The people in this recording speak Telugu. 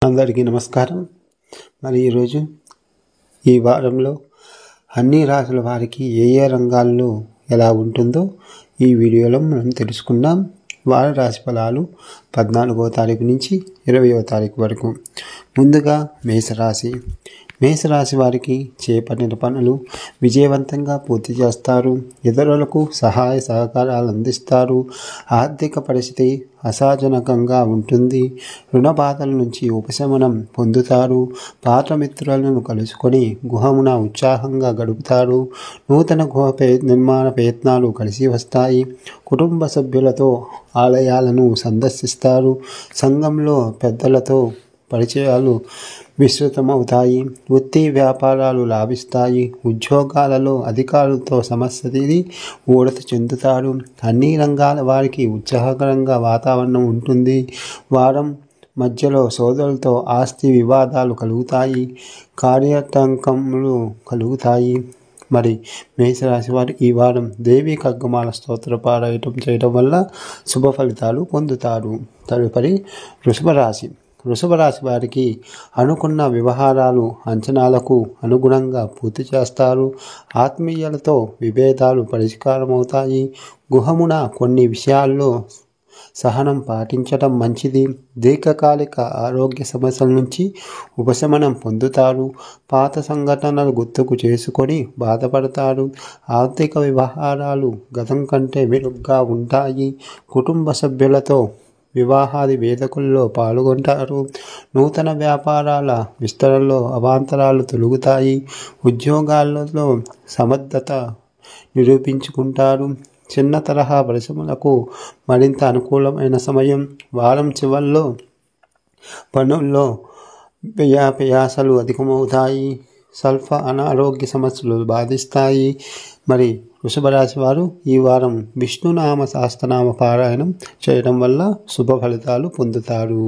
అందరికీ నమస్కారం. మరి ఈరోజు ఈ వారంలో అన్ని రాశుల వారికి ఏ ఏ రంగాల్లో ఎలా ఉంటుందో ఈ వీడియోలో మనం తెలుసుకుందాం. వార రాశి ఫలాలు 14వ తారీఖు నుంచి 20వ తారీఖు వరకు. ముందుగా మేషరాశి వారికి చేపట్టిన పనులు విజయవంతంగా పూర్తి చేస్తారు. ఇతరులకు సహాయ సహకారాలు అందిస్తారు. ఆర్థిక పరిస్థితి అసాధారణంగా ఉంటుంది. రుణ బాధల నుంచి ఉపశమనం పొందుతారు. పాత మిత్రులను కలుసుకొని గృహమున ఉత్సాహంగా గడుపుతారు. నూతన గృహ నిర్మాణ ప్రయత్నాలు కలిసి వస్తాయి. కుటుంబ సభ్యులతో ఆలయాలను సందర్శిస్తారు. సంఘంలో పెద్దలతో పరిచయాలు విస్తృతమవుతాయి. వృత్తి వ్యాపారాలు లాభిస్తాయి. ఉద్యోగాలలో అధికారులతో సమస్య తీరి ఊరట చెందుతారు. అన్ని రంగాల వారికి ఉత్సాహకరంగా వాతావరణం ఉంటుంది. వారం మధ్యలో సోదరులతో ఆస్తి వివాదాలు కలుగుతాయి. కార్యాటంకములు కలుగుతాయి. మరి మేషరాశి వారు ఈ వారం దేవీ ఖడ్గమాల స్తోత్ర పారాయణం చేయడం వల్ల శుభ ఫలితాలు పొందుతారు. తదుపరి వృషభ రాశి వారికి అనుకున్న వ్యవహారాలు అంచనాలకు అనుగుణంగా పూర్తి చేస్తారు. ఆత్మీయులతో విభేదాలు పరిష్కారమవుతాయి. గృహమున కొన్ని విషయాల్లో సహనం పాటించడం మంచిది. దీర్ఘకాలిక ఆరోగ్య సమస్యల నుంచి ఉపశమనం పొందుతారు. పాత సంఘటనలు గుర్తుకు చేసుకొని బాధపడతారు. ఆర్థిక వ్యవహారాలు గతం కంటే మెరుగ్గా ఉంటాయి. కుటుంబ సభ్యులతో వివాహాది వేడుకల్లో పాల్గొంటారు. నూతన వ్యాపారాల విస్తరణలో అవాంతరాలు తొలగుతాయి. ఉద్యోగాలలో సమర్థత నిరూపించుకుంటారు. చిన్న తరహా పరిశ్రమలకు మరింత అనుకూలమైన సమయం. వారం చివరిలో పనుల్లో వ్యయాసలు అధికమవుతాయి. స్వల్ప అనారోగ్య సమస్యలు బాధిస్తాయి. మరి వృషభ రాశి వారు ఈ వారం విష్ణునామ సహస్రనామ పారాయణం చేయడం వల్ల శుభ ఫలితాలు పొందుతారు.